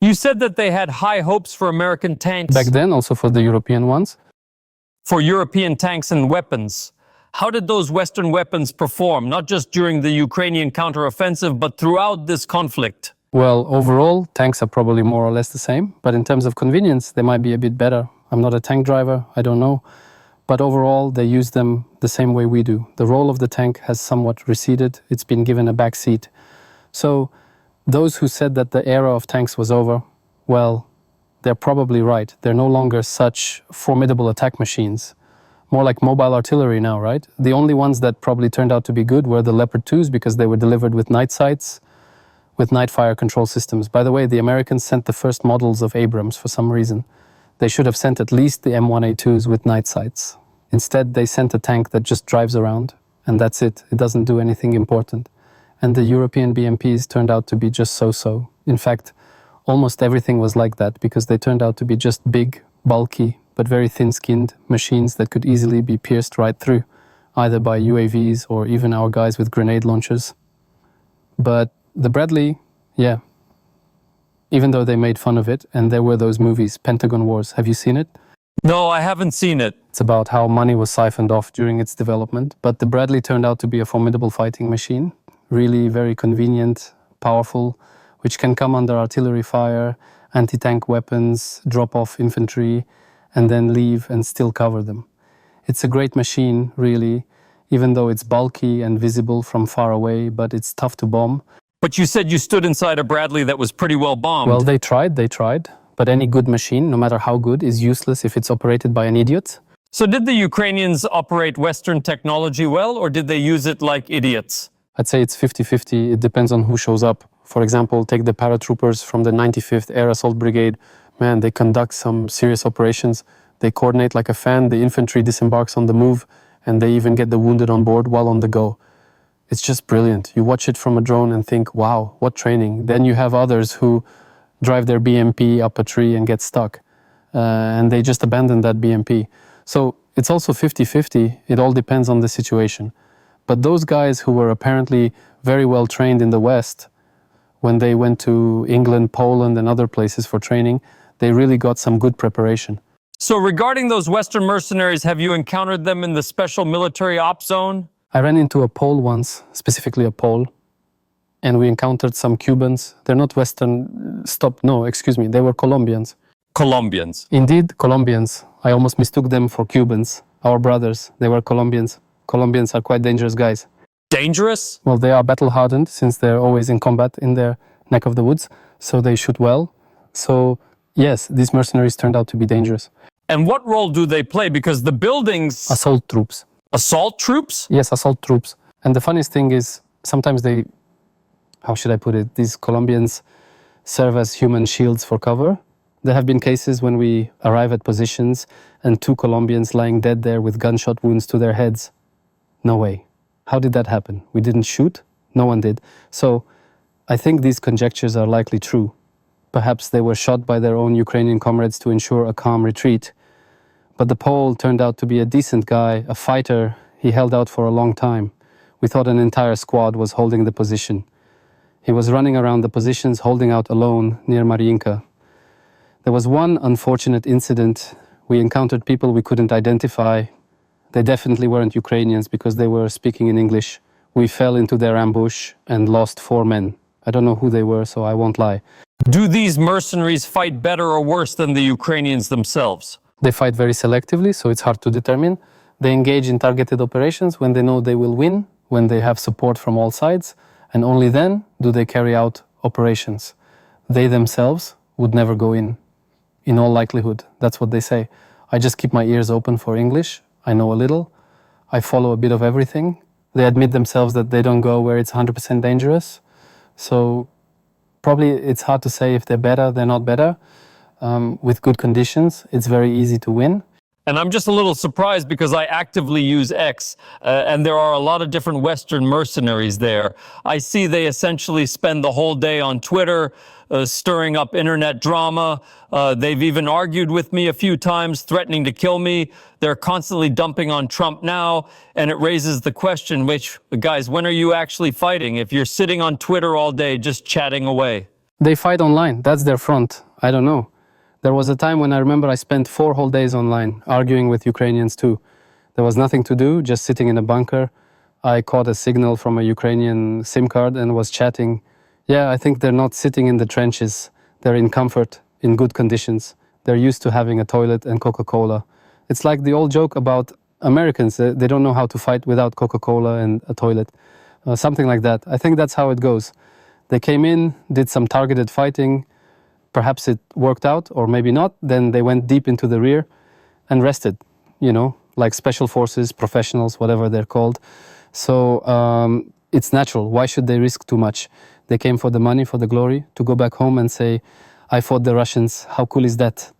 You said that they had high hopes for American tanks. Back then, also for the European ones. For European tanks and weapons. How did those Western weapons perform, not just during the Ukrainian counteroffensive, but throughout this conflict? Well, overall, tanks are probably more or less the same, but in terms of convenience, they might be a bit better. I'm not a tank driver, I don't know. But overall, they use them the same way we do. The role of the tank has somewhat receded. It's been given a back seat. So those who said that the era of tanks was over, well, they're probably right. They're no longer such formidable attack machines. More like mobile artillery now, right? The only ones that probably turned out to be good were the Leopard 2s because they were delivered with night sights, with night fire control systems. By the way, the Americans sent the first models of Abrams for some reason. They should have sent at least the M1A2s with night sights. Instead, they sent a tank that just drives around, and that's it. It doesn't do anything important. And the European BMPs turned out to be just so-so. In fact, almost everything was like that because they turned out to be just big, bulky, but very thin-skinned machines that could easily be pierced right through, either by UAVs or even our guys with grenade launchers. But the Bradley, yeah, even though they made fun of it, and there were those movies, Pentagon Wars, have you seen it? No, I haven't seen it. It's about how money was siphoned off during its development, but the Bradley turned out to be a formidable fighting machine, really very convenient, powerful, which can come under artillery fire, anti-tank weapons, drop off infantry, and then leave and still cover them. It's a great machine, really, even though it's bulky and visible from far away, but it's tough to bomb. But you said you stood inside a Bradley that was pretty well bombed. Well, they tried. But any good machine, no matter how good, is useless if it's operated by an idiot. So did the Ukrainians operate Western technology well, or did they use it like idiots? I'd say it's 50-50. It depends on who shows up. For example, take the paratroopers from the 95th Air Assault Brigade. Man, they conduct some serious operations. They coordinate like a fan. The infantry disembarks on the move, and they even get the wounded on board while on the go. It's just brilliant. You watch it from a drone and think, wow, what training. Then you have others who drive their BMP up a tree and get stuck. And they just abandon that BMP. So it's also 50-50. It all depends on the situation. But those guys who were apparently very well trained in the West, when they went to England, Poland, and other places for training, they really got some good preparation. So regarding those Western mercenaries, have you encountered them in the special military ops zone? I ran into a Pole once, specifically a Pole, and we encountered some Cubans. They're not Western, they were Colombians. Colombians. Indeed, Colombians. I almost mistook them for Cubans, our brothers. They were Colombians. Colombians are quite dangerous guys. Dangerous? Well, they are battle-hardened since they're always in combat in their neck of the woods, so they shoot well. So, yes, these mercenaries turned out to be dangerous. And what role do they play? Because the buildings... Assault troops. Assault troops? Yes, assault troops. And the funniest thing is, sometimes they, how should I put it, these Colombians serve as human shields for cover. There have been cases when we arrive at positions and 2 Colombians lying dead there with gunshot wounds to their heads. No way. How did that happen? We didn't shoot? No one did. So I think these conjectures are likely true. Perhaps they were shot by their own Ukrainian comrades to ensure a calm retreat. But the Pole turned out to be a decent guy, a fighter. He held out for a long time. We thought an entire squad was holding the position. He was running around the positions, holding out alone near Mariinka. There was one unfortunate incident. We encountered people we couldn't identify. They definitely weren't Ukrainians because they were speaking in English. We fell into their ambush and lost 4 men. I don't know who they were, so I won't lie. Do these mercenaries fight better or worse than the Ukrainians themselves? They fight very selectively, so it's hard to determine. They engage in targeted operations when they know they will win, when they have support from all sides, and only then do they carry out operations. They themselves would never go in all likelihood. That's what they say. I just keep my ears open for English. I know a little. I follow a bit of everything. They admit themselves that they don't go where it's 100% dangerous. So probably it's hard to say if they're better, they're not better. With good conditions, it's very easy to win. And I'm just a little surprised because I actively use X, and there are a lot of different Western mercenaries there. I see they essentially spend the whole day on Twitter, stirring up internet drama. They've even argued with me a few times, threatening to kill me. They're constantly dumping on Trump now, and it raises the question, guys, when are you actually fighting if you're sitting on Twitter all day just chatting away? They fight online. That's their front. I don't know. There was a time when I remember I spent 4 whole days online arguing with Ukrainians too. There was nothing to do, just sitting in a bunker. I caught a signal from a Ukrainian SIM card and was chatting. Yeah, I think they're not sitting in the trenches. They're in comfort, in good conditions. They're used to having a toilet and Coca-Cola. It's like the old joke about Americans. They don't know how to fight without Coca-Cola and a toilet. Something like that. I think that's how it goes. They came in, did some targeted fighting. Perhaps it worked out, or maybe not. Then they went deep into the rear and rested, like special forces, professionals, whatever they're called. So it's natural. Why should they risk too much? They came for the money, for the glory, to go back home and say, I fought the Russians. How cool is that?